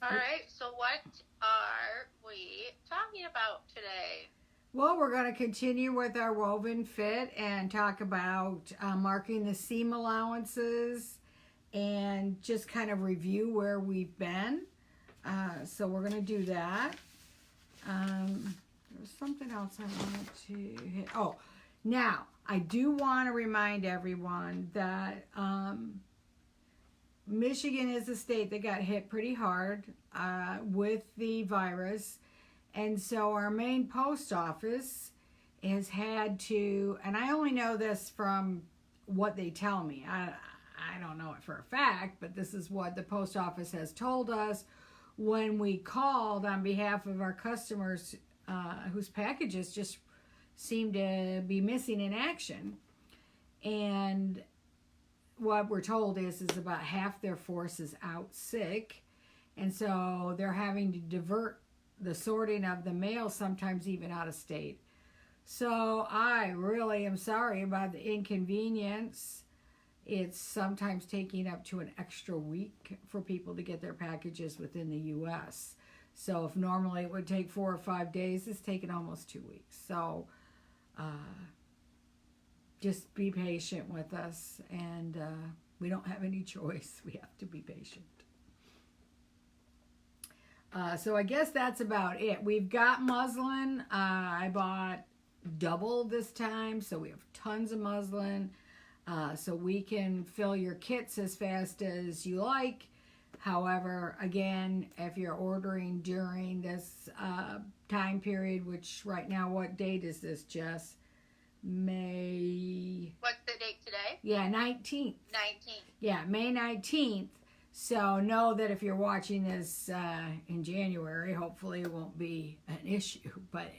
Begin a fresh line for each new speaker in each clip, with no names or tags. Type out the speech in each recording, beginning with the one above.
All right, so what are we talking about today?
Well, we're going to continue with our woven fit and talk about marking the seam allowances and just kind of review where we've been. So we're going to do that. There was something else I wanted to hit. Oh, now I do want to remind everyone that Michigan is a state that got hit pretty hard with the virus. And so our main post office has had to, and I only know this from what they tell me. I don't know it for a fact, but this is what the post office has told us when we called on behalf of our customers whose packages just seem to be missing in action. And what we're told is about half their force is out sick, and so they're having to divert the sorting of the mail, sometimes even out of state. So I really am sorry about the inconvenience. It's sometimes taking up to an extra week for people to get their packages within the U.S. So if normally it would take 4 or 5 days, it's taken almost 2 weeks. So uh, just be patient with us, and we don't have any choice. We have to be patient. So I guess that's about it. We've got muslin. I bought double this time, so we have tons of muslin. So we can fill your kits as fast as you like. However, again, if you're ordering during this time period, which right now, what date is this, Jess? May.
What's the date today?
Yeah, 19th.
19th.
Yeah, May 19th. So know that if you're watching this in January, hopefully it won't be an issue. But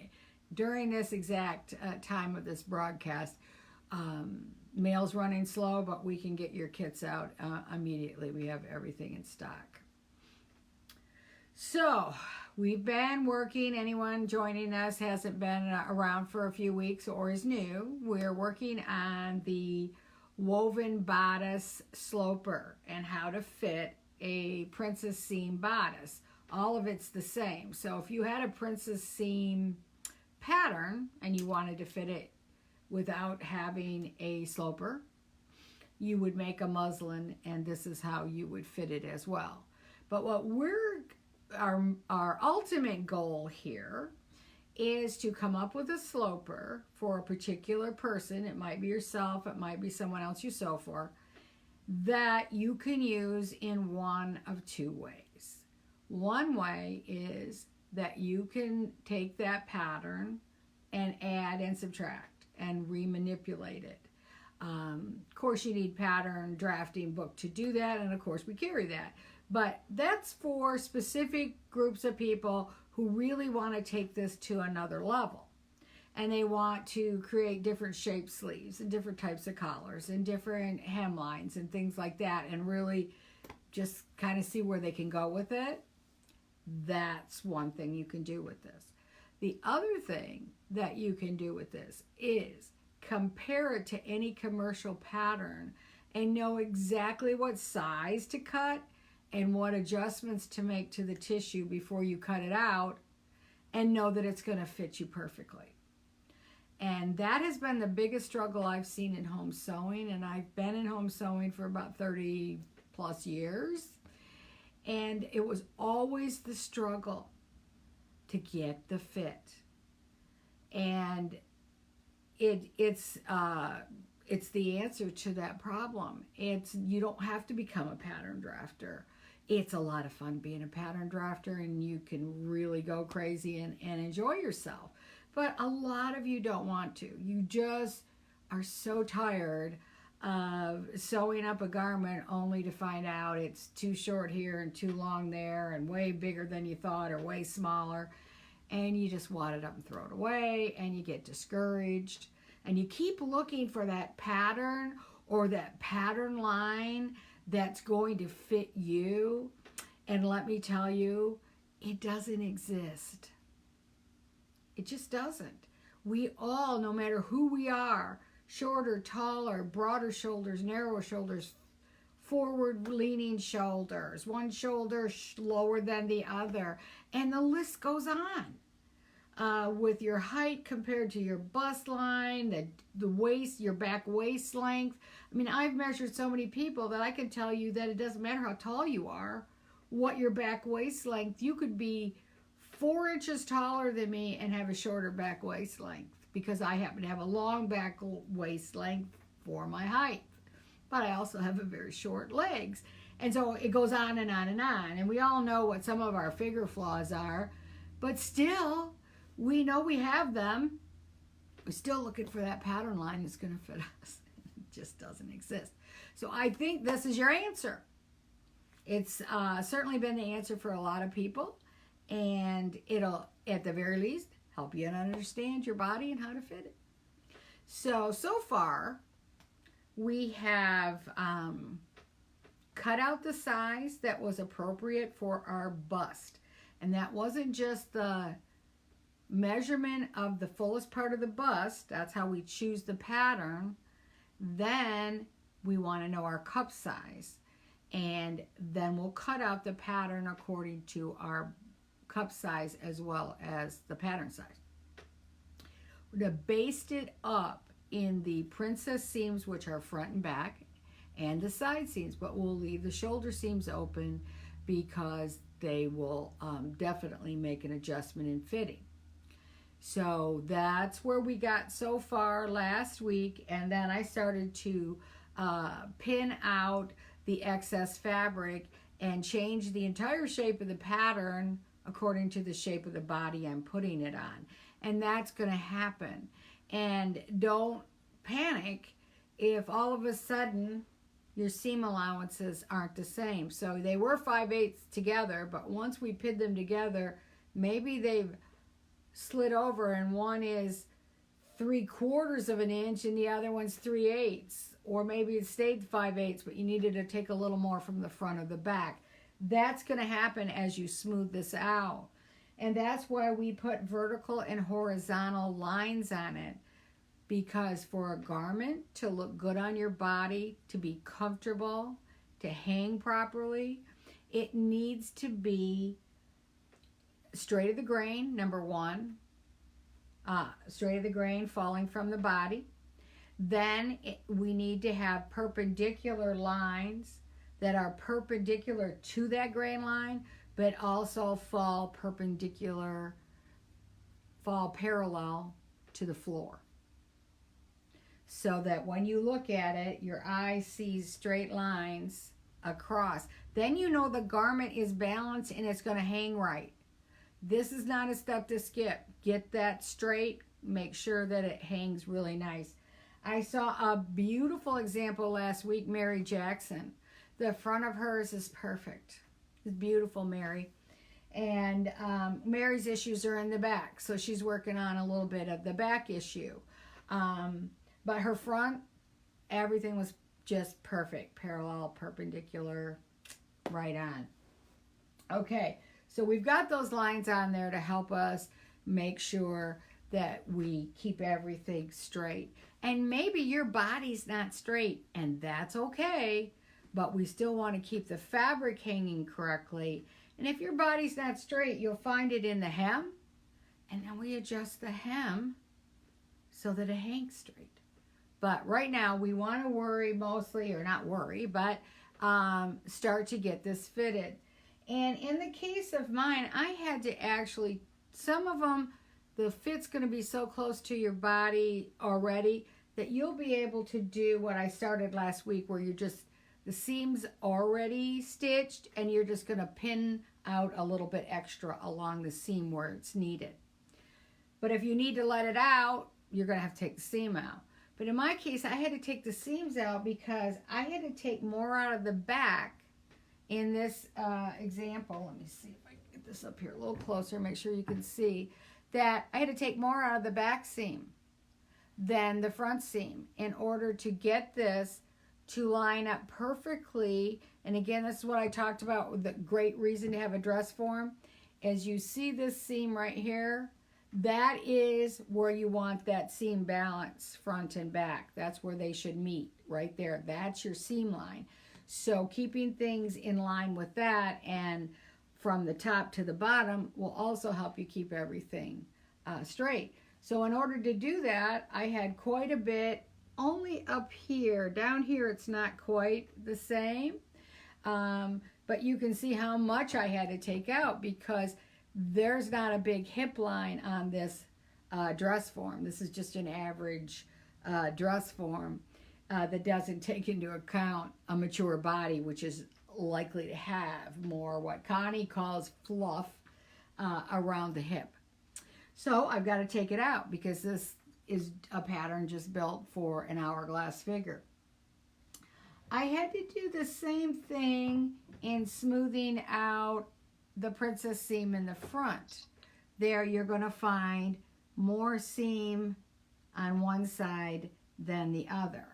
during this exact time of this broadcast, mail's running slow, but we can get your kits out immediately. We have everything in stock. So we've been working. Anyone joining us hasn't been around for a few weeks or is new. We're working on the woven bodice sloper and how to fit a princess seam bodice. All of it's the same. So if you had a princess seam pattern and you wanted to fit it without having a sloper, you would make a muslin, and this is how you would fit it as well. But what our ultimate goal here is to come up with a sloper for a particular person. It might be yourself, it might be someone else you sew for, that you can use in one of two ways. One way is that you can take that pattern and add and subtract and remanipulate it. Of course, you need pattern drafting book to do that, and of course we carry that. But that's for specific groups of people who really want to take this to another level. And they want to create different shaped sleeves and different types of collars and different hemlines and things like that, and really just kind of see where they can go with it. That's one thing you can do with this. The other thing that you can do with this is compare it to any commercial pattern and know exactly what size to cut and what adjustments to make to the tissue before you cut it out, and know that it's going to fit you perfectly. And that has been the biggest struggle I've seen in home sewing, and I've been in home sewing for about 30 plus years, and it was always the struggle to get the fit. And it's the answer to that problem. You don't have to become a pattern drafter. It's a lot of fun being a pattern drafter, and you can really go crazy and enjoy yourself. But a lot of you don't want to. You just are so tired of sewing up a garment only to find out it's too short here and too long there and way bigger than you thought or way smaller. And you just wad it up and throw it away, and you get discouraged. And you keep looking for that pattern or that pattern line that's going to fit you. And let me tell you, it doesn't exist. It just doesn't. We all, no matter who we are, shorter, taller, broader shoulders, narrower shoulders, forward leaning shoulders, one shoulder lower than the other, and the list goes on. With your height compared to your bust line, the waist, your back waist length. I mean, I've measured so many people that I can tell you that it doesn't matter how tall you are, what your back waist length, you could be 4 inches taller than me and have a shorter back waist length because I happen to have a long back waist length for my height. But I also have a very short legs. And so it goes on and on and on. And we all know what some of our figure flaws are, but still, we know we have them. We're still looking for that pattern line that's going to fit us. It just doesn't exist. So I think this is your answer. It's certainly been the answer for a lot of people. And it'll, at the very least, help you understand your body and how to fit it. So far, we have cut out the size that was appropriate for our bust. And that wasn't just the measurement of the fullest part of the bust. That's how we choose the pattern. Then we want to know our cup size. And then we'll cut out the pattern according to our cup size as well as the pattern size. We're going to baste it up in the princess seams, which are front and back, and the side seams, but we'll leave the shoulder seams open because they will definitely make an adjustment in fitting. So that's where we got so far last week, and then I started to pin out the excess fabric and change the entire shape of the pattern according to the shape of the body I'm putting it on. And that's going to happen. And don't panic if all of a sudden your seam allowances aren't the same. So they were 5/8 together, but once we pinned them together, maybe they've slid over and one is 3/4 of an inch and the other one's 3/8. Or maybe it stayed 5/8, but you needed to take a little more from the front or the back. That's going to happen as you smooth this out. And that's why we put vertical and horizontal lines on it. Because for a garment to look good on your body, to be comfortable, to hang properly, it needs to be straight of the grain, number one. Straight of the grain, falling from the body. Then we need to have perpendicular lines that are perpendicular to that grain line, but also fall parallel to the floor. So that when you look at it, your eye sees straight lines across. Then you know the garment is balanced and it's going to hang right. This is not a step to skip. Get that straight. Make sure that it hangs really nice. I saw a beautiful example last week, Mary Jackson. The front of hers is perfect. It's beautiful, Mary. And Mary's issues are in the back, so she's working on a little bit of the back issue. But her front, everything was just perfect. Parallel, perpendicular, right on. Okay, so we've got those lines on there to help us make sure that we keep everything straight. And maybe your body's not straight, and that's okay, but we still want to keep the fabric hanging correctly. And if your body's not straight, you'll find it in the hem, and then we adjust the hem so that it hangs straight. But right now, we want to worry mostly, or not worry, but start to get this fitted. And in the case of mine, I had to actually, some of them, the fit's going to be so close to your body already that you'll be able to do what I started last week, where you're just, the seam's already stitched and you're just going to pin out a little bit extra along the seam where it's needed. But if you need to let it out, you're going to have to take the seam out. But in my case, I had to take the seams out because I had to take more out of the back in this example. Let me see if I can get this up here a little closer, make sure you can see that I had to take more out of the back seam than the front seam in order to get this to line up perfectly. And again, this is what I talked about with the great reason to have a dress form. As you see this seam right here, that is where you want that seam balance front and back. That's where they should meet, right there. That's your seam line. So keeping things in line with that and from the top to the bottom will also help you keep everything straight. So in order to do that, I had quite a bit only up here. Down here it's not quite the same, but you can see how much I had to take out because there's not a big hip line on this dress form. This is just an average dress form that doesn't take into account a mature body, which is likely to have more what Connie calls fluff around the hip. So I've got to take it out because this is a pattern just built for an hourglass figure. I had to do the same thing in smoothing out the princess seam in the front. There you're going to find more seam on one side than the other.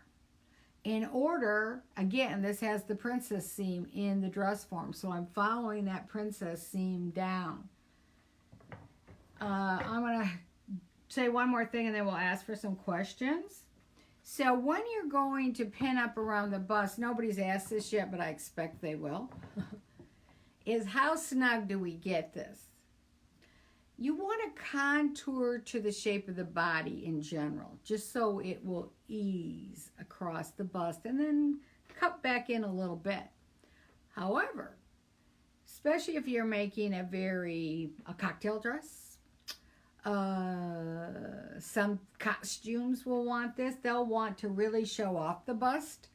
In order, again, this has the princess seam in the dress form, so I'm following that princess seam down. I'm going to say one more thing and then we'll ask for some questions. So when you're going to pin up around the bust, nobody's asked this yet, but I expect they will, is how snug do we get this? You want to contour to the shape of the body in general, just so it will ease across the bust and then cut back in a little bit. However, especially if you're making a cocktail dress, some costumes will want this. They'll want to really show off the bust.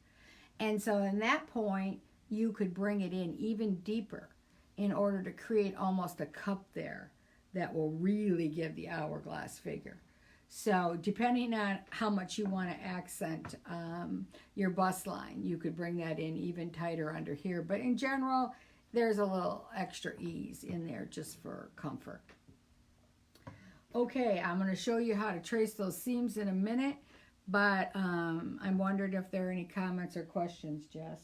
And so in that point, you could bring it in even deeper in order to create almost a cup there that will really give the hourglass figure. So depending on how much you want to accent your bust line, you could bring that in even tighter under here. But in general, there's a little extra ease in there just for comfort. Okay, I'm going to show you how to trace those seams in a minute, but I'm wondering if there are any comments or questions, Jess.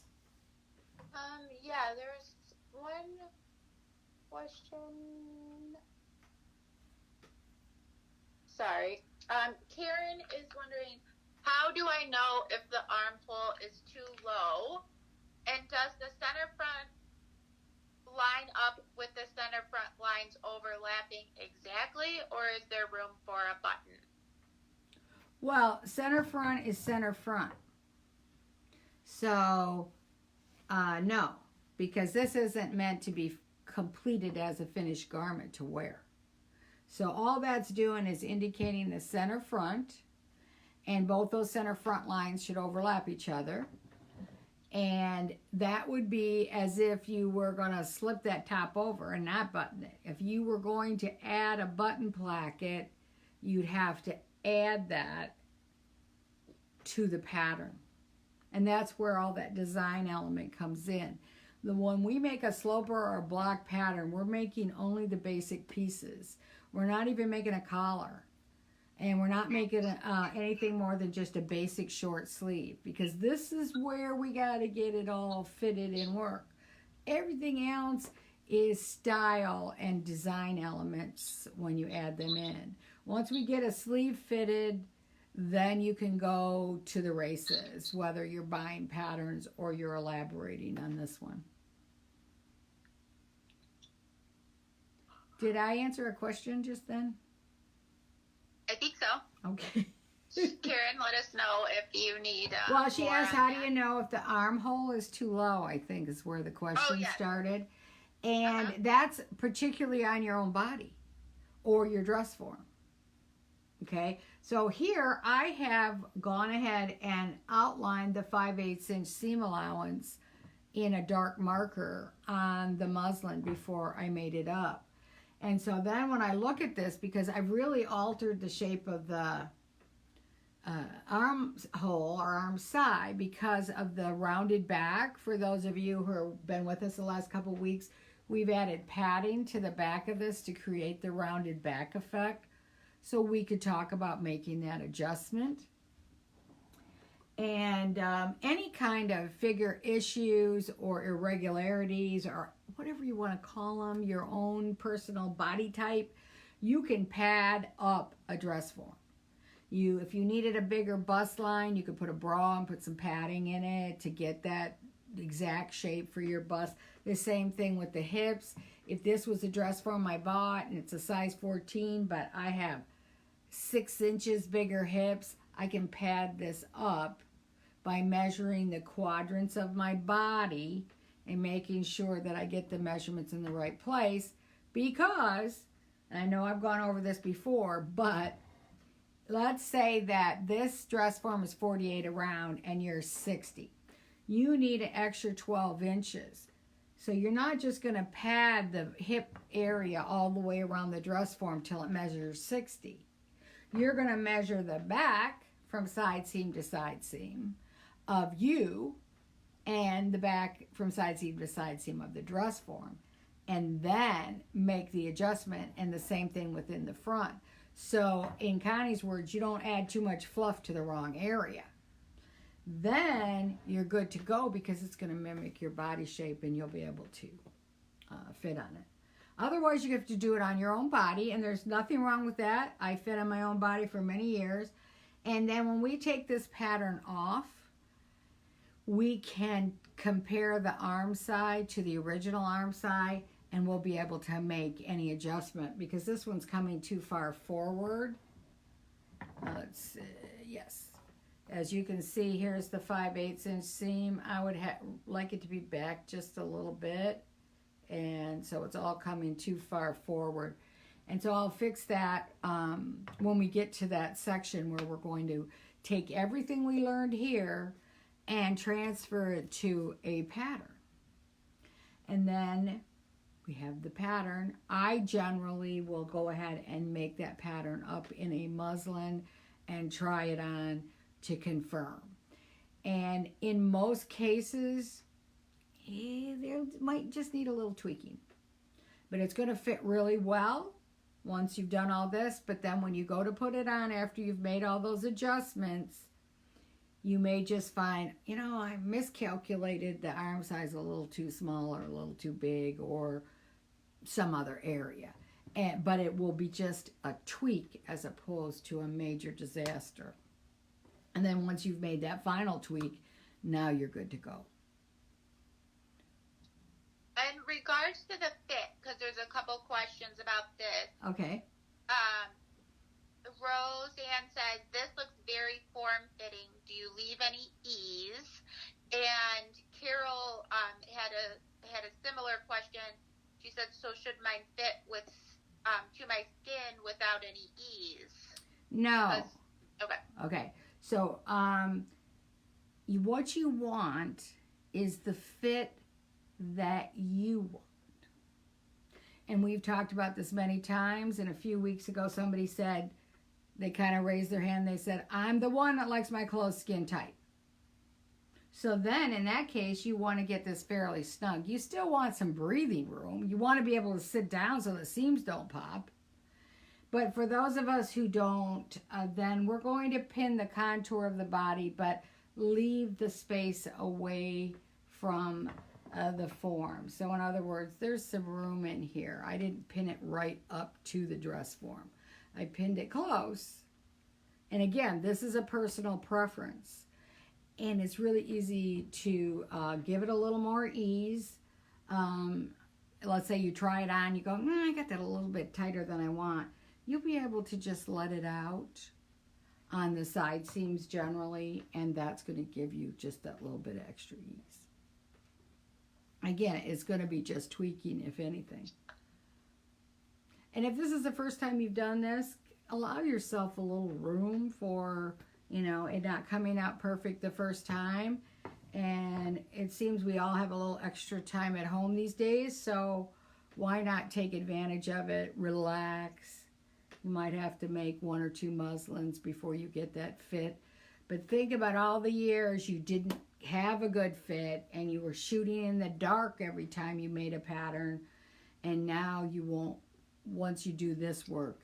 Yeah, there's one question. Sorry. Karen is wondering, how do I know if the armhole is too low? And does the center front line up with the center front lines overlapping exactly, or is there room for a button?
Well, center front is center front. So, no, because this isn't meant to be completed as a finished garment to wear. So all that's doing is indicating the center front, and both those center front lines should overlap each other. And that would be as if you were going to slip that top over and not button it. If you were going to add a button placket, you'd have to add that to the pattern. And that's where all that design element comes in. When we make a sloper or a block pattern, we're making only the basic pieces. We're not even making a collar. And we're not making anything more than just a basic short sleeve, because this is where we got to get it all fitted and work. Everything else is style and design elements when you add them in. Once we get a sleeve fitted, then you can go to the races, whether you're buying patterns or you're elaborating on this one. Did I answer a question just then?
I think so.
Okay.
Karen, let us know if you need
well, she
more
asked,
on
how
that.
do you know if the armhole is too low, I think is where the question started. And that's particularly on your own body or your dress form. Okay, so here I have gone ahead and outlined the 5/8 inch seam allowance in a dark marker on the muslin before I made it up. And so then when I look at this, because I've really altered the shape of the armhole or arm side because of the rounded back. For those of you who have been with us the last couple of weeks, we've added padding to the back of this to create the rounded back effect. So we could talk about making that adjustment. And any kind of figure issues or irregularities or whatever you want to call them, your own personal body type, you can pad up a dress form. If you needed a bigger bust line, you could put a bra and put some padding in it to get that exact shape for your bust. The same thing with the hips. If this was a dress form I bought and it's a size 14, but I have 6 inches bigger hips, I can pad this up by measuring the quadrants of my body and making sure that I get the measurements in the right place, because, and I know I've gone over this before, but let's say that this dress form is 48 around and you're 60. You need an extra 12 inches. So you're not just going to pad the hip area all the way around the dress form till it measures 60. You're going to measure the back from side seam to side seam of you, and the back from side seam to side seam of the dress form, and then make the adjustment, and the same thing within the front. So in Connie's words, you don't add too much fluff to the wrong area. Then you're good to go, because it's going to mimic your body shape and you'll be able to fit on it. Otherwise, you have to do it on your own body, and there's nothing wrong with that. I fit on my own body for many years. And then when we take this pattern off, we can compare the arm side to the original arm side, and we'll be able to make any adjustment, because this one's coming too far forward. Let's see, yes. As you can see, here's the 5/8 inch seam. I would like it to be back just a little bit. And so it's all coming too far forward. And so I'll fix that when we get to that section where we're going to take everything we learned here and transfer it to a pattern. And then we have the pattern. I generally will go ahead and make that pattern up in a muslin and try it on to confirm. And in most cases, there might just need a little tweaking. But it's going to fit really well once you've done all this. But then when you go to put it on after you've made all those adjustments, you may just find, I miscalculated the arm size a little too small or a little too big or some other area. But it will be just a tweak as opposed to a major disaster. And then once you've made that final tweak, now you're good to go.
In regards to the fit, because there's a couple questions about this.
Okay.
Roseanne says, this looks very form-fitting. Do you leave any ease? And Carol had a similar question. She said, so should mine fit with to my skin without any ease?
No.
Okay.
So what you want is the fit that you want. And we've talked about this many times. And a few weeks ago, somebody said, they kind of raised their hand. They said, I'm the one that likes my clothes skin tight. So then in that case, you want to get this fairly snug. You still want some breathing room. You want to be able to sit down so the seams don't pop. But for those of us who don't, then we're going to pin the contour of the body, but leave the space away from the form. So in other words, there's some room in here. I didn't pin it right up to the dress form. I pinned it close. And again, this is a personal preference. And it's really easy to give it a little more ease. Let's say you try it on, you go, I got that a little bit tighter than I want. You'll be able to just let it out on the side seams generally, and that's going to give you just that little bit of extra ease. Again, it's going to be just tweaking, if anything. And if this is the first time you've done this, allow yourself a little room for, it not coming out perfect the first time. And it seems we all have a little extra time at home these days, so why not take advantage of it, relax. You might have to make 1 or 2 muslins before you get that fit. But think about all the years you didn't have a good fit and you were shooting in the dark every time you made a pattern, and now you won't. Once you do this work,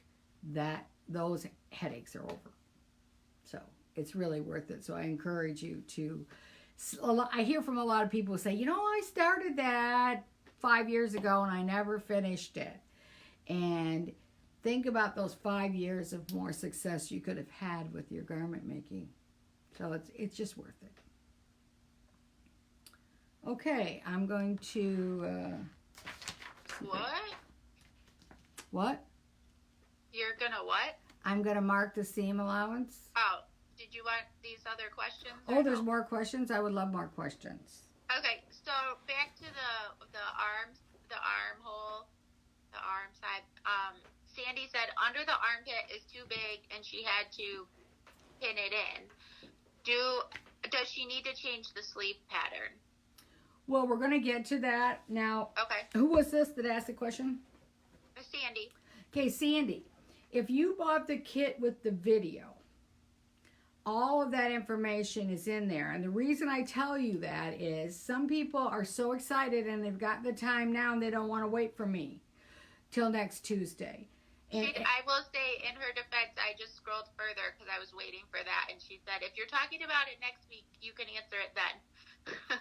those headaches are over. So it's really worth it. So I encourage you to, I hear from a lot of people who say, I started that 5 years ago and I never finished it. And think about those 5 years of more success you could have had with your garment making. So it's just worth it. Okay, I'm going to, What?
You're gonna what?
I'm going to mark the seam allowance.
Oh, did you want these other questions?
Oh, there's more questions? I would love more questions.
Okay, so back to the arms, the armhole, the arm side. Sandy said under the armpit is too big and she had to pin it in. Does she need to change the sleeve pattern?
Well, we're going to get to that now.
Okay.
Who was this that asked the question?
Sandy.
Okay, Sandy, if you bought the kit with the video, all of that information is in there. And the reason I tell you that is some people are so excited and they've got the time now and they don't want to wait for me till next Tuesday. And,
I will say, in her defense, I just scrolled further because I was waiting for that. And she said, if you're talking about it next week, you can answer it then.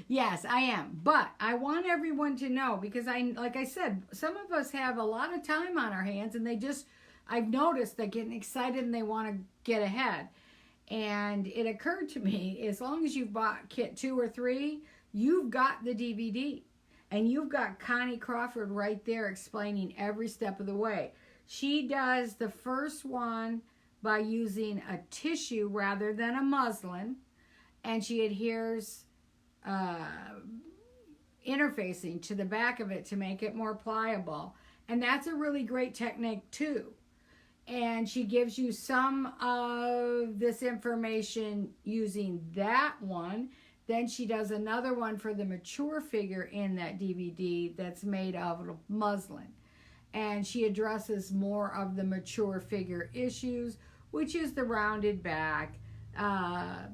Yes, I am. But I want everyone to know because like I said, some of us have a lot of time on our hands and I've noticed they're getting excited and they want to get ahead. And it occurred to me, as long as you've bought kit 2 or 3, you've got the DVD. And you've got Connie Crawford right there explaining every step of the way. She does the first one by using a tissue rather than a muslin. And she adheres interfacing to the back of it to make it more pliable. And that's a really great technique too. And she gives you some of this information using that one. Then she does another one for the mature figure in that DVD that's made of muslin. And she addresses more of the mature figure issues, which is the rounded back,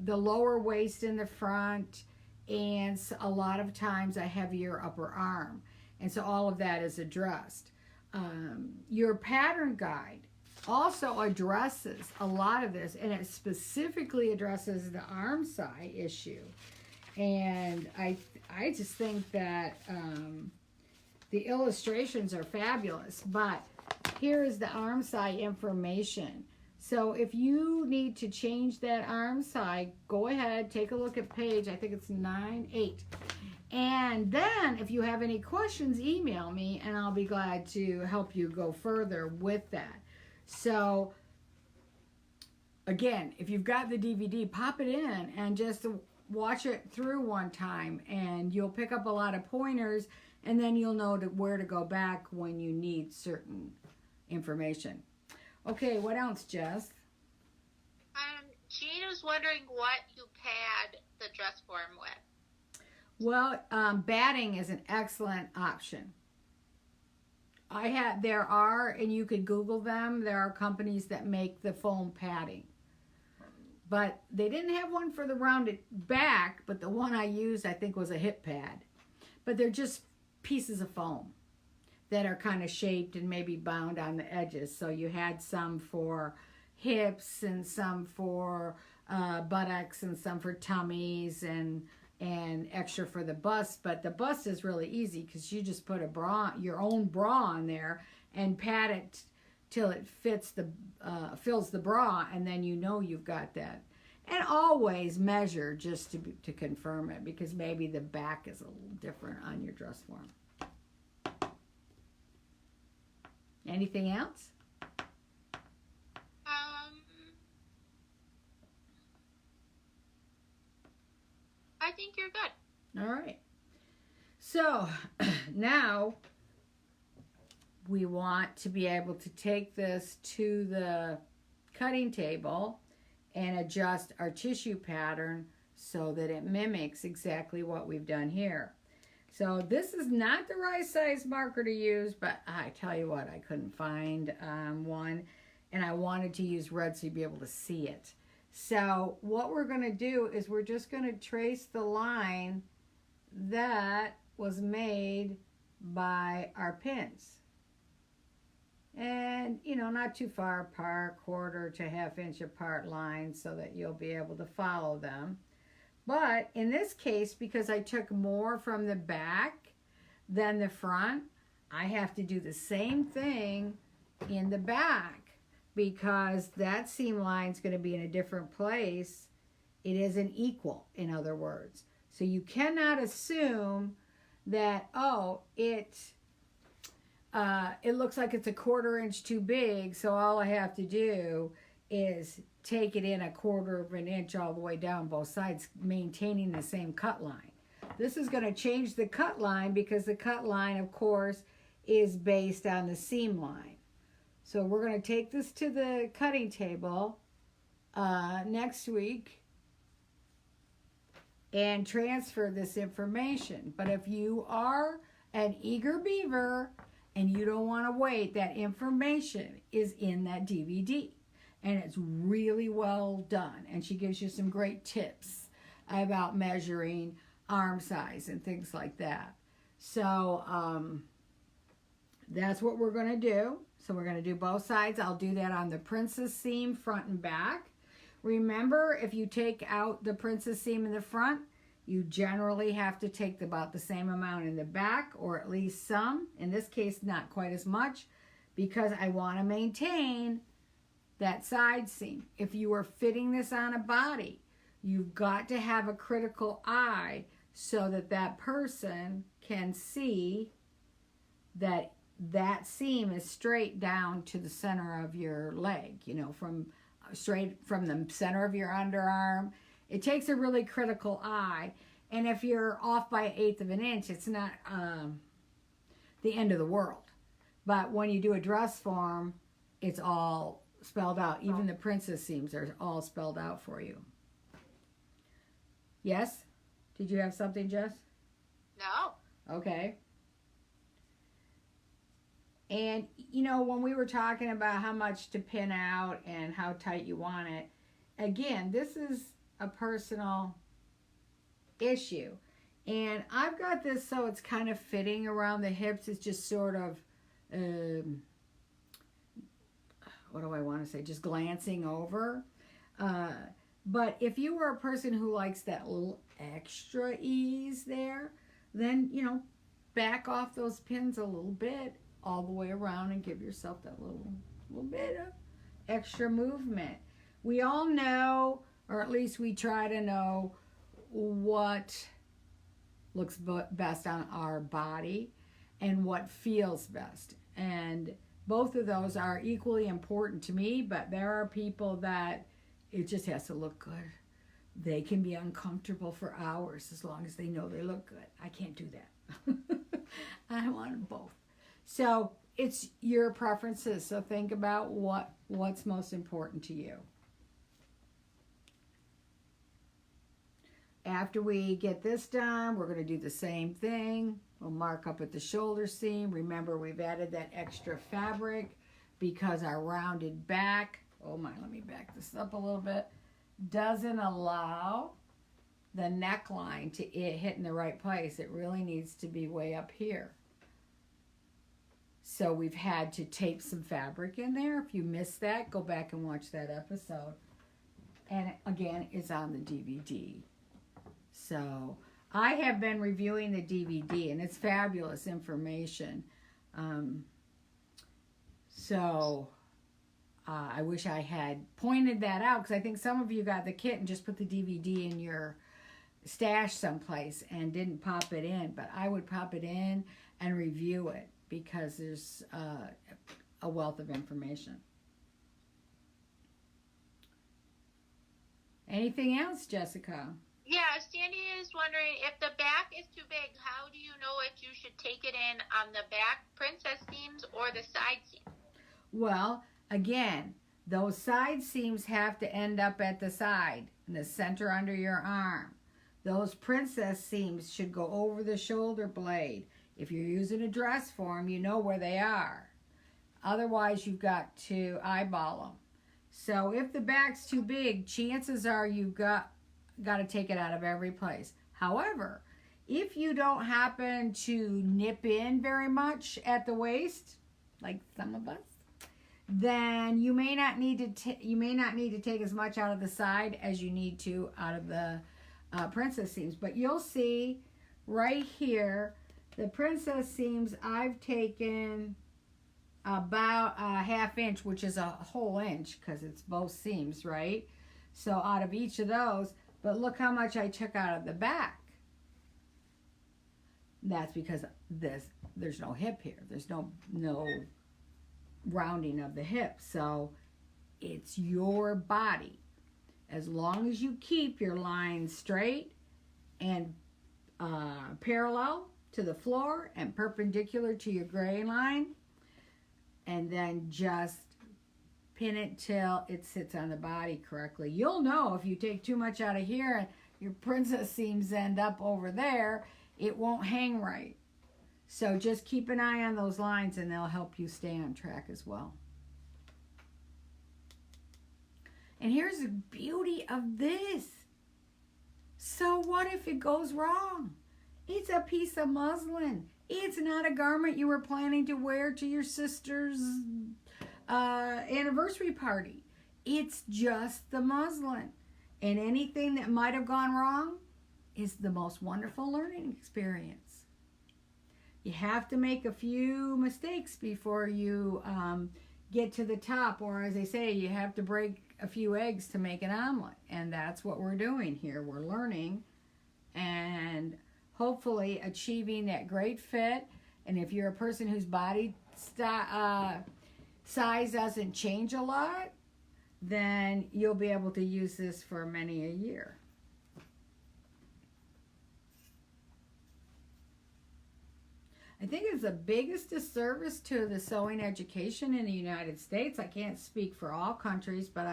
the lower waist in the front, and a lot of times a heavier upper arm. And so all of that is addressed. Your pattern guide also addresses a lot of this, and it specifically addresses the arm side issue. And I just think that the illustrations are fabulous. But here is the arm side information. So if you need to change that arm side, go ahead, take a look at page, I think it's 8. And then if you have any questions, email me and I'll be glad to help you go further with that. So again, if you've got the DVD, pop it in and just watch it through one time and you'll pick up a lot of pointers and then you'll know where to go back when you need certain information. Okay, what else, Jess?
Jean was wondering what you pad the dress form with.
Well, batting is an excellent option. And you could Google them, there are companies that make the foam padding. But they didn't have one for the rounded back, but the one I used, I think, was a hip pad. But they're just pieces of foam that are kind of shaped and maybe bound on the edges. So you had some for hips and some for buttocks and some for tummies and extra for the bust. But the bust is really easy because you just put your own bra on there and pad it till it fills the bra, and then you know you've got that. And always measure just to confirm it, because maybe the back is a little different on your dress form. Anything else?
I think you're good.
All right. So now we want to be able to take this to the cutting table and adjust our tissue pattern so that it mimics exactly what we've done here. So this is not the right size marker to use, but I tell you what, I couldn't find one, and I wanted to use red so you'd be able to see it. So what we're going to do is we're just going to trace the line that was made by our pins. And, not too far apart, quarter to half-inch apart lines so that you'll be able to follow them. But in this case, because I took more from the back than the front, I have to do the same thing in the back because that seam line is going to be in a different place. It isn't equal, in other words. So you cannot assume that, oh, it looks like it's a 1/4 inch too big, so all I have to do is take it in 1/4 of an inch all the way down both sides, maintaining the same cut line. This is going to change the cut line because the cut line, of course, is based on the seam line. So we're going to take this to the cutting table next week and transfer this information. But if you are an eager beaver and you don't want to wait, that information is in that DVD. And it's really well done. And she gives you some great tips about measuring arm size and things like that. So that's what we're going to do. So we're going to do both sides. I'll do that on the princess seam, front and back. Remember, if you take out the princess seam in the front, you generally have to take about the same amount in the back, or at least some. In this case, not quite as much, because I want to maintain that side seam. If you are fitting this on a body, you've got to have a critical eye so that that person can see that that seam is straight down to the center of your leg, you know, straight from the center of your underarm. It takes a really critical eye. And if you're off by 1/8 of an inch, it's not the end of the world. But when you do a dress form, it's all spelled out. Even the princess seams are all spelled out for you. Yes? Did you have something, Jess?
No.
Okay. And, you know, when we were talking about how much to pin out and how tight you want it, again, this is a personal issue. And I've got this so it's kind of fitting around the hips. It's just sort of, what do I want to say? Just glancing over. But if you were a person who likes that little extra ease there, then, you know, back off those pins a little bit all the way around and give yourself that little bit of extra movement. We all know, or at least we try to know, what looks best on our body and what feels best. And both of those are equally important to me, but there are people that it just has to look good. They can be uncomfortable for hours as long as they know they look good. I can't do that. I want them both. So it's your preferences. So think about what's most important to you. After we get this done, we're going to do the same thing. We'll mark up at the shoulder seam. Remember, we've added that extra fabric because our rounded back, oh my, let me back this up a little bit, doesn't allow the neckline to hit in the right place. It really needs to be way up here. So we've had to tape some fabric in there. If you missed that, go back and watch that episode. And again, it's on the DVD. So I have been reviewing the DVD, and it's fabulous information. I wish I had pointed that out, because I think some of you got the kit and just put the DVD in your stash someplace and didn't pop it in. But I would pop it in and review it, because there's a wealth of information. Anything else, Jessica?
Yeah, Sandy is wondering, if the back is too big, how do you know if you should take it in on the back princess seams or the side seams?
Well, again, those side seams have to end up at the side, in the center under your arm. Those princess seams should go over the shoulder blade. If you're using a dress form, you know where they are. Otherwise, you've got to eyeball them. So if the back's too big, chances are you've got to take it out of every place. However, if you don't happen to nip in very much at the waist, like some of us, then you may not need to take as much out of the side as you need to out of the princess seams. But you'll see right here, the princess seams, I've taken about a 1/2 inch, which is a whole inch because it's both seams, right? So out of each of those, but look how much I took out of the back. That's because there's no hip here. There's no rounding of the hip. So it's your body. As long as you keep your line straight and parallel to the floor and perpendicular to your gray line, and then just pin it till it sits on the body correctly. You'll know if you take too much out of here and your princess seams end up over there, it won't hang right. So just keep an eye on those lines and they'll help you stay on track as well. And here's the beauty of this. So what if it goes wrong? It's a piece of muslin. It's not a garment you were planning to wear to your sister's anniversary party. It's just the muslin. And anything that might have gone wrong is the most wonderful learning experience. You have to make a few mistakes before you get to the top, or as they say, you have to break a few eggs to make an omelet. And that's what we're doing here. We're learning and hopefully achieving that great fit. And if you're a person whose body size doesn't change a lot, then you'll be able to use this for many a year. I think it's the biggest disservice to the sewing education in the United States. I can't speak for all countries, but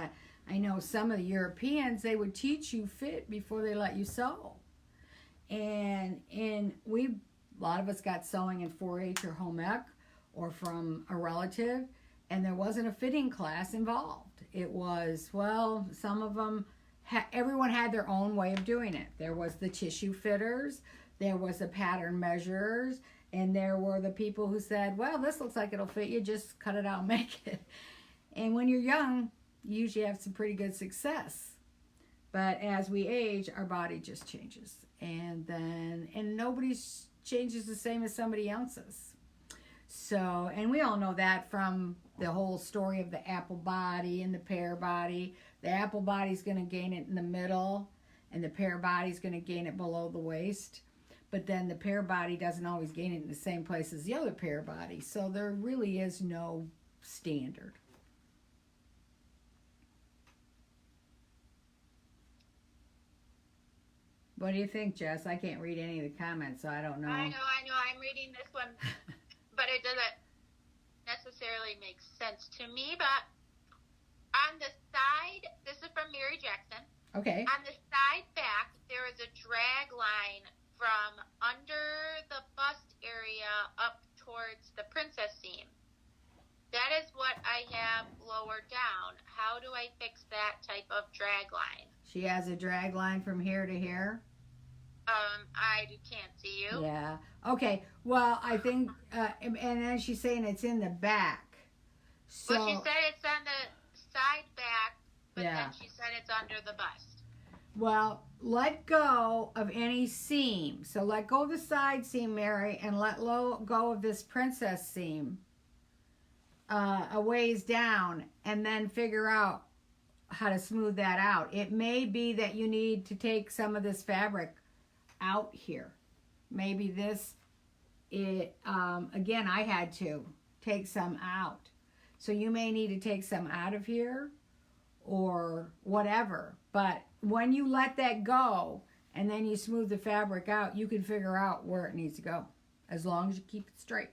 I know some of the Europeans, they would teach you fit before they let you sew. And a lot of us got sewing in 4-H or home ec or from a relative, and there wasn't a fitting class involved. It was, well, some of them, everyone had their own way of doing it. There was the tissue fitters, there was the pattern measurers, and there were the people who said, well, this looks like it'll fit you, just cut it out and make it. And when you're young, you usually have some pretty good success. But as we age, our body just changes. And nobody's changes the same as somebody else's. So, and we all know that from the whole story of the apple body and the pear body. The apple body's going to gain it in the middle, and the pear body's going to gain it below the waist. But then the pear body doesn't always gain it in the same place as the other pear body. So there really is no standard. What do you think, Jess? I can't read any of the comments, so I don't know.
I know. I'm reading this one, but it doesn't necessarily make sense to me. But on the side, this is from Mary Jackson.
Okay.
On the side back, there is a drag line from under the bust area up towards the princess seam. That is what I have lower down. How do I fix that type of drag line?
She has a drag line from here to here?
I can't see you.
Yeah. Okay. Well, I think, and then she's saying it's in the back. So,
well, she said it's on the side back, but
yeah.
then she said it's under the bust.
Well, let go of any seam. So let go of the side seam, Mary, and let go of this princess seam a ways down, and then figure out how to smooth that out. It may be that you need to take some of this fabric out here. Maybe this, again, I had to take some out. So you may need to take some out of here or whatever. But when you let that go and then you smooth the fabric out, you can figure out where it needs to go as long as you keep it straight.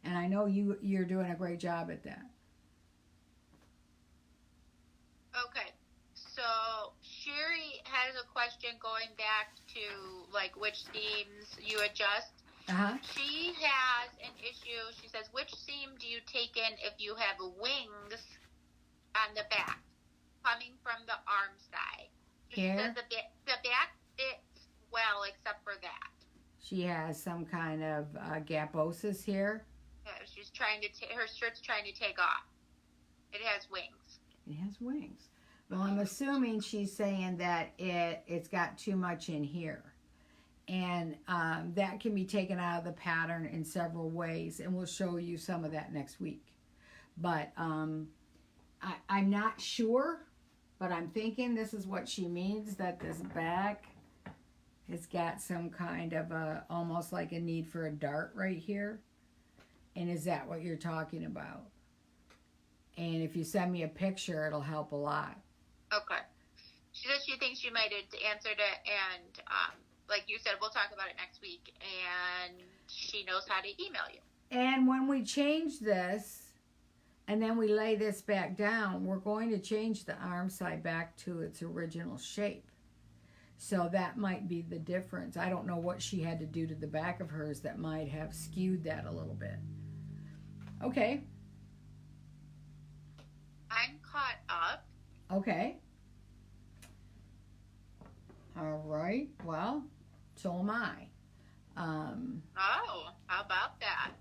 And I know you're doing a great job at that.
Okay, so Sherry has a question going back to like which seams you adjust. She has an issue. She says, which seam do you take in if you have wings on the back coming from the arm side? She says the back fits well except for that.
She has some kind of gaposis here.
Yeah, she's trying to her shirt's trying to take off. It has wings.
It has wings. Well, I'm assuming she's saying that it's got too much in here. And that can be taken out of the pattern in several ways. And we'll show you some of that next week. But I'm not sure. But I'm thinking this is what she means, that this back has got some kind of almost like a need for a dart right here. And is that what you're talking about? And if you send me a picture, it'll help a lot.
Okay. She says she thinks she might have answered it, and like you said, we'll talk about it next week, and she knows how to email you.
And when we change this, and then we lay this back down, we're going to change the arm side back to its original shape. So that might be the difference. I don't know what she had to do to the back of hers that might have skewed that a little bit. Okay.
I'm caught up.
Okay. All right. Well, so am I.
Oh, how about that?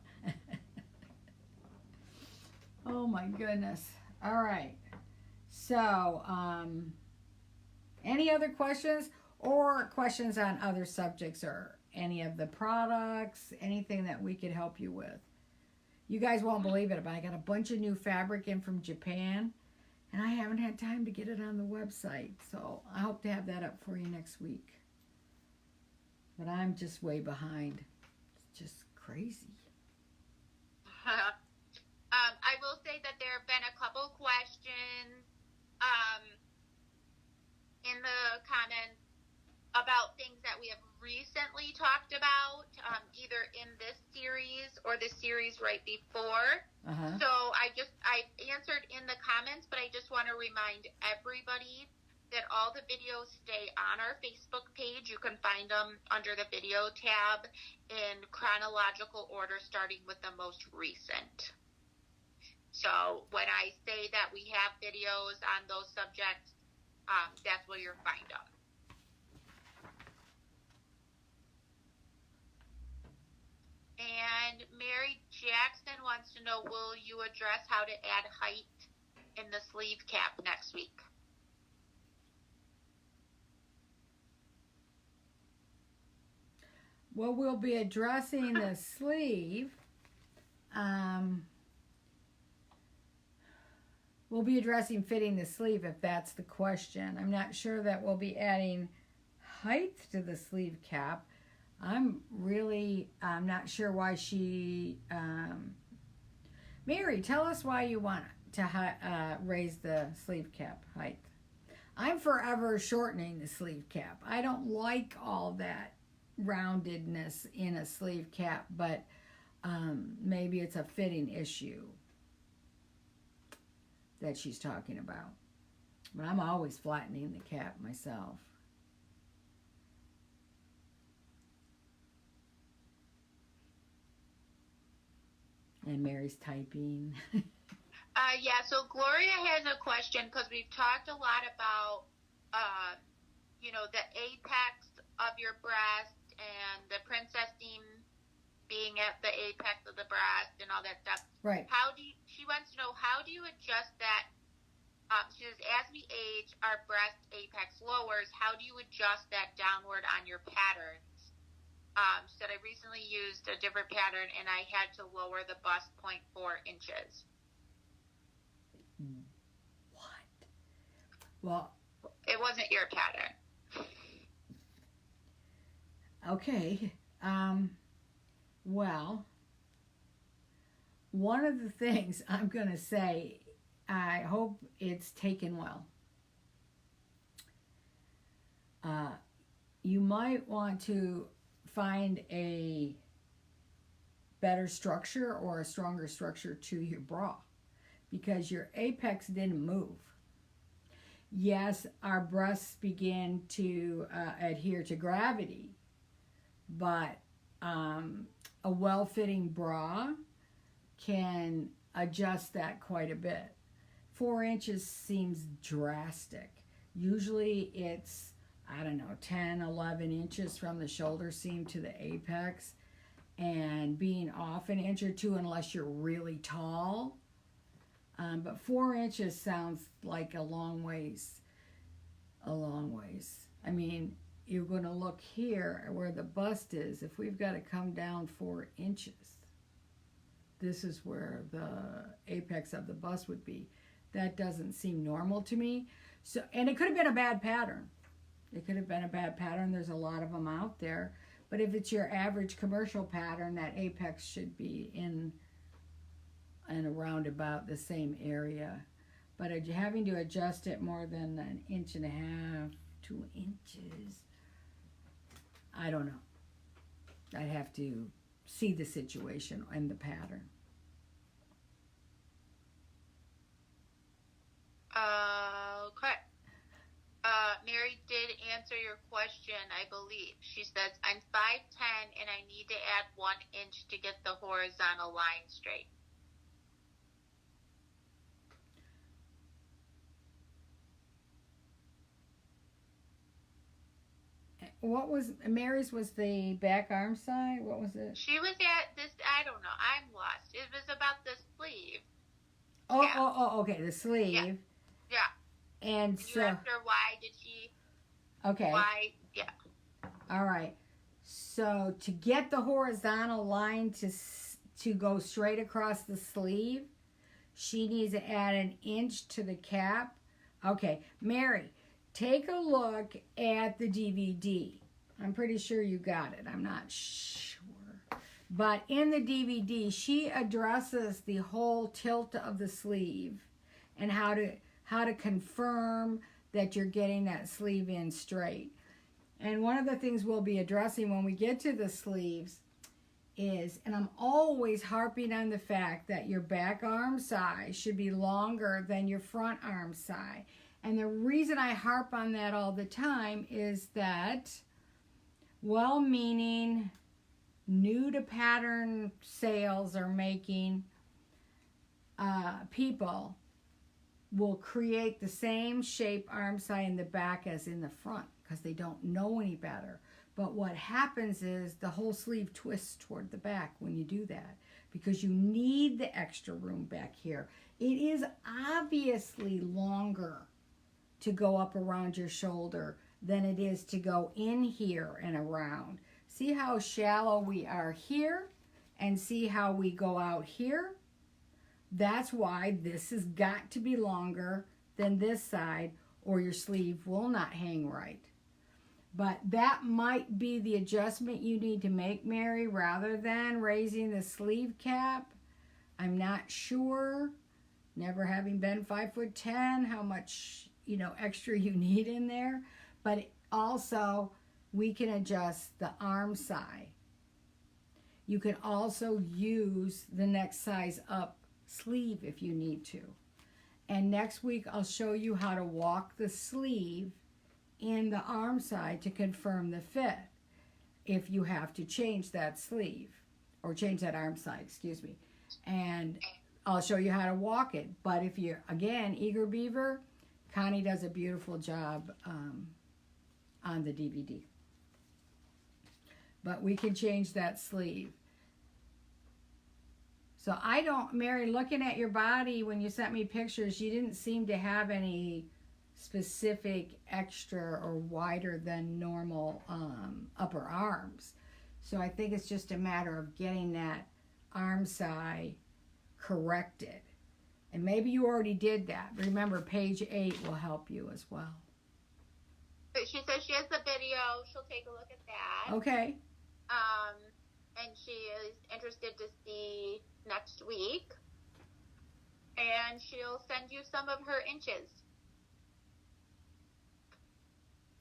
Oh my goodness. All right. So, any other questions or questions on other subjects or any of the products, anything that we could help you with? You guys won't believe it, but I got a bunch of new fabric in from Japan, and I haven't had time to get it on the website. So I hope to have that up for you next week. But I'm just way behind. It's just crazy.
I will say that there have been a couple questions in the comments about things that we have recently talked about, either in this series or the series right before. So I answered in the comments, but I just want to remind everybody that all the videos stay on our Facebook page. You can find them under the video tab in chronological order, starting with the most recent. So when I say that we have videos on those subjects, that's where you'll find them. And Mary Jackson wants to know, will you address how to add height in the sleeve cap next week?
Well, we'll be addressing the sleeve. We'll be addressing fitting the sleeve if that's the question. I'm not sure that we'll be adding height to the sleeve cap. I'm not sure why she... Mary, tell us why you want to raise the sleeve cap height. I'm forever shortening the sleeve cap. I don't like all that roundedness in a sleeve cap, but maybe it's a fitting issue that she's talking about. But I'm always flattening the cap myself. And Mary's typing.
Yeah, so Gloria has a question, because we've talked a lot about, the apex of your breast and the princess seam being at the apex of the breast and all that stuff.
Right.
She wants to know, how do you adjust that? She says, as we age, our breast apex lowers. How do you adjust that downward on your patterns? She said, I recently used a different pattern and I had to lower the bust 0.4 inches.
What? Well,
it wasn't your pattern.
Okay. Well, one of the things I'm going to say, I hope it's taken well. You might want to find a better structure or a stronger structure to your bra, because your apex didn't move. Yes, our breasts begin to adhere to gravity, but a well-fitting bra can adjust that quite a bit. 4 inches seems drastic. Usually it's, 10, 11 inches from the shoulder seam to the apex, and being off an inch or two unless you're really tall. But 4 inches sounds like a long ways. I mean, you're going to look here where the bust is. If we've got to come down 4 inches, this is where the apex of the bust would be. That doesn't seem normal to me. So, and it could have been a bad pattern. It could have been a bad pattern. There's a lot of them out there. But if it's your average commercial pattern, that apex should be in and around about the same area. But having to adjust it more than 1.5 inches, 2 inches, I don't know. I'd have to see the situation and the pattern.
Okay. Mary did answer your question, I believe. She says, I'm 5'10", and I need to add 1 inch to get the horizontal line straight.
What was Mary's? Was the back arm side? What was it?
She was at this, I don't know, I'm lost. It was about the sleeve.
Okay, the sleeve.
Yeah.
And so,
you asked her why did she,
okay.
Why, yeah.
All right. So to get the horizontal line to go straight across the sleeve, she needs to add 1 inch to the cap. Okay, Mary, take a look at the DVD. I'm pretty sure you got it. I'm not sure. But in the DVD, she addresses the whole tilt of the sleeve and how to confirm that you're getting that sleeve in straight. And one of the things we'll be addressing when we get to the sleeves is, and I'm always harping on the fact that your back arm side should be longer than your front arm side. And the reason I harp on that all the time is that well-meaning, new to pattern sales are making people will create the same shape arm side in the back as in the front because they don't know any better. But what happens is the whole sleeve twists toward the back when you do that because you need the extra room back here. It is obviously longer to go up around your shoulder than it is to go in here and around. See how shallow we are here and see how we go out here? That's why this has got to be longer than this side or your sleeve will not hang right. But that might be the adjustment you need to make, Mary, rather than raising the sleeve cap. I'm not sure, never having been 5'10", how much, extra you need in there. But also, we can adjust the arm side. You can also use the next size up sleeve if you need to. And next week, I'll show you how to walk the sleeve in the arm side to confirm the fit if you have to change that sleeve or change that arm side, excuse me. And I'll show you how to walk it. But if you're, again, eager beaver, Connie does a beautiful job on the DVD. But we can change that sleeve. So I don't, Mary, looking at your body when you sent me pictures, you didn't seem to have any specific extra or wider than normal upper arms. So I think it's just a matter of getting that arm side corrected. And maybe you already did that. Remember, page 8 will help you as well.
She says she has the video. She'll take a look at that.
Okay.
And she is interested to see next week. And she'll send you some of her inches.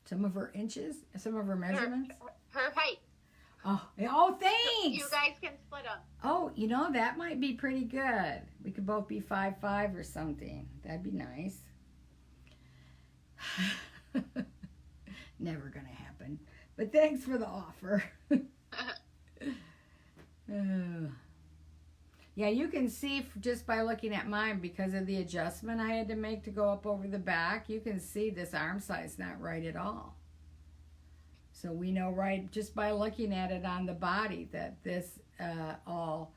Some of her inches? Some of her measurements?
Her height.
Oh, thanks!
You guys can split them.
Oh, that might be pretty good. We could both be 5'5" or something. That'd be nice. Never gonna happen. But thanks for the offer. Yeah, you can see just by looking at mine, because of the adjustment I had to make to go up over the back, you can see this arm size not right at all. So we know right just by looking at it on the body that this all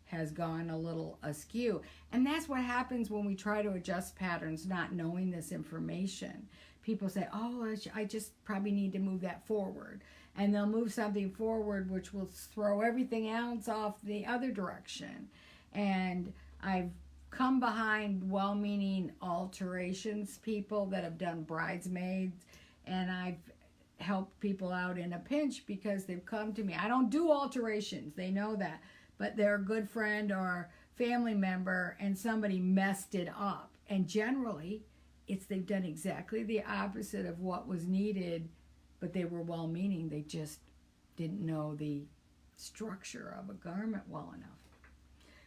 has gone a little askew. And that's what happens when we try to adjust patterns not knowing this information. People say, oh, I just probably need to move that forward. And they'll move something forward which will throw everything else off the other direction. And I've come behind well-meaning alterations people that have done bridesmaids, and I've help people out in a pinch because they've come to me. I don't do alterations. They know that. But they're a good friend or family member and somebody messed it up. And generally, they've done exactly the opposite of what was needed, but they were well-meaning. They just didn't know the structure of a garment well enough.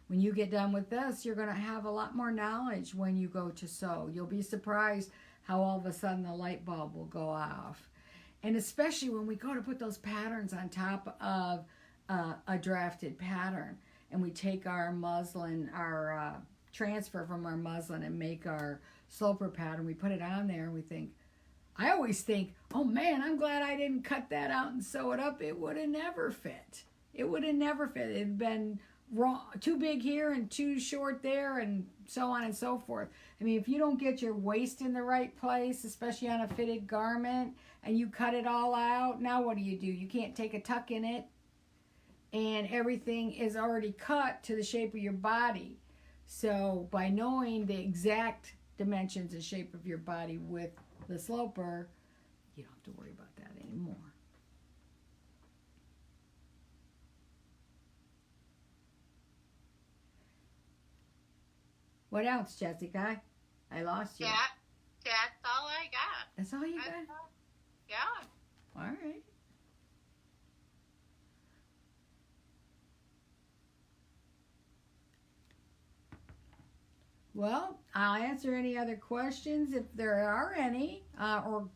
When you get done with this, you're going to have a lot more knowledge when you go to sew. You'll be surprised how all of a sudden the light bulb will go off. And especially when we go to put those patterns on top of a drafted pattern, and we take our muslin, our transfer from our muslin and make our sloper pattern, we put it on there and we think, I always think, oh man, I'm glad I didn't cut that out and sew it up. It would have never fit. It would have never fit. It'd been wrong, too big here and too short there, and so on and so forth. I mean, if you don't get your waist in the right place, especially on a fitted garment, and you cut it all out, now what do? You can't take a tuck in it, and everything is already cut to the shape of your body. So by knowing the exact dimensions and shape of your body with the sloper, you don't have to worry about that anymore. What else, Jessica? I lost you.
That's all I got.
That's all you got?
Yeah.
All right. Well, I'll answer any other questions if there are any, or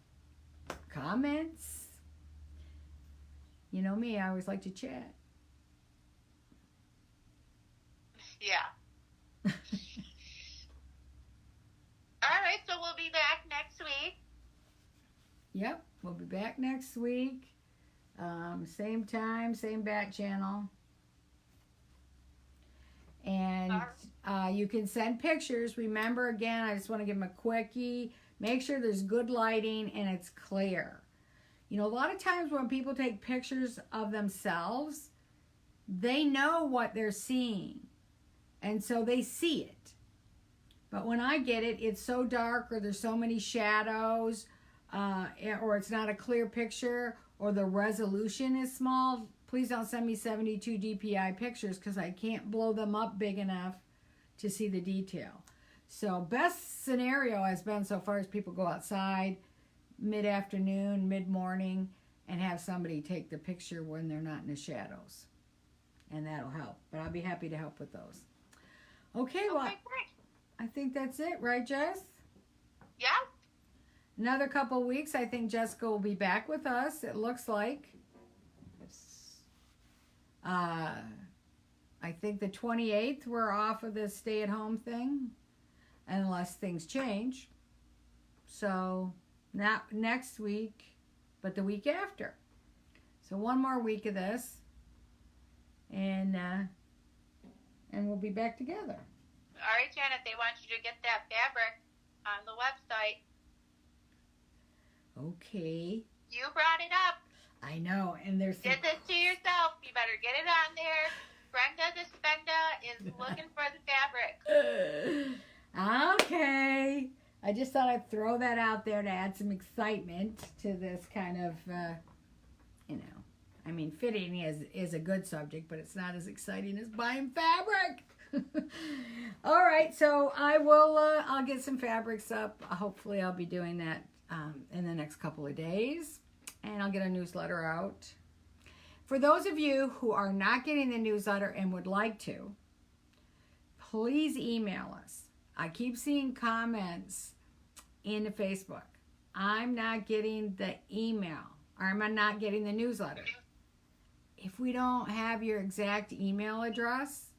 comments. You know me, I always like to chat.
Yeah. All right, so we'll be back next week.
Yep, we'll be back next week. Same time, same back channel. And you can send pictures. Remember, again, I just want to give them a quickie. Make sure there's good lighting and it's clear. You know, a lot of times when people take pictures of themselves, they know what they're seeing. And so they see it. But when I get it, it's so dark, or there's so many shadows, or it's not a clear picture, or the resolution is small. Please don't send me 72 DPI pictures because I can't blow them up big enough to see the detail. So best scenario has been so far is people go outside mid-afternoon, mid-morning, and have somebody take the picture when they're not in the shadows. And that'll help. But I'll be happy to help with those. Okay, well,
Okay, great.
I think that's it, right, Jess?
Yeah.
Another couple weeks, I think Jessica will be back with us, it looks like. I think the 28th we're off of the stay-at-home thing, unless things change. So, not next week, but the week after. So one more week of this, and we'll be back together.
All right, Janet, they want you to get that fabric on the website.
Okay.
You brought it up.
I know, and there's some...
Did this to yourself. You better get it on there. Brenda the Spenda is looking for the fabric.
Okay. I just thought I'd throw that out there to add some excitement to this kind of, I mean, fitting is a good subject, but it's not as exciting as buying fabric. All right, so I'll get some fabrics up. Hopefully I'll be doing that in the next couple of days, and I'll get a newsletter out. For those of you who are not getting the newsletter and would like to, please email us. I keep seeing comments in the Facebook. I'm not getting the email, or I'm not getting the newsletter. If we don't have your exact email address,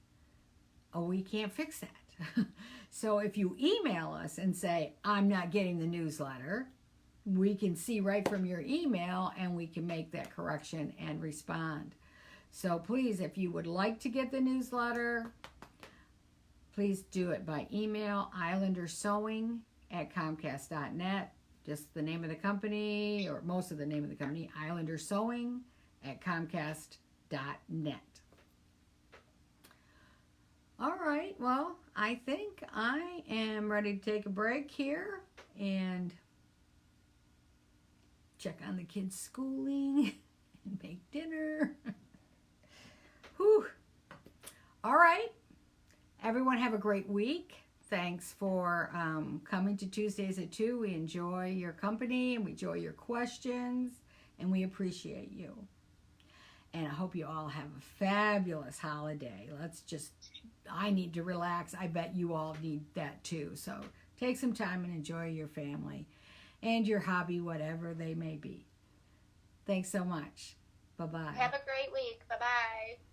we can't fix that. So if you email us and say, I'm not getting the newsletter, we can see right from your email and we can make that correction and respond. So please, if you would like to get the newsletter, please do it by email, islandersewing@comcast.net. Just the name of the company, or most of the name of the company, islandersewing@comcast.net. All right, well, I think I am ready to take a break here and check on the kids' schooling, and make dinner. Whew. All right. Everyone have a great week. Thanks for coming to Tuesdays at 2. We enjoy your company and we enjoy your questions and we appreciate you. And I hope you all have a fabulous holiday. I need to relax. I bet you all need that too. So take some time and enjoy your family and your hobby, whatever they may be. Thanks so much. Bye-bye.
Have a great week. Bye-bye.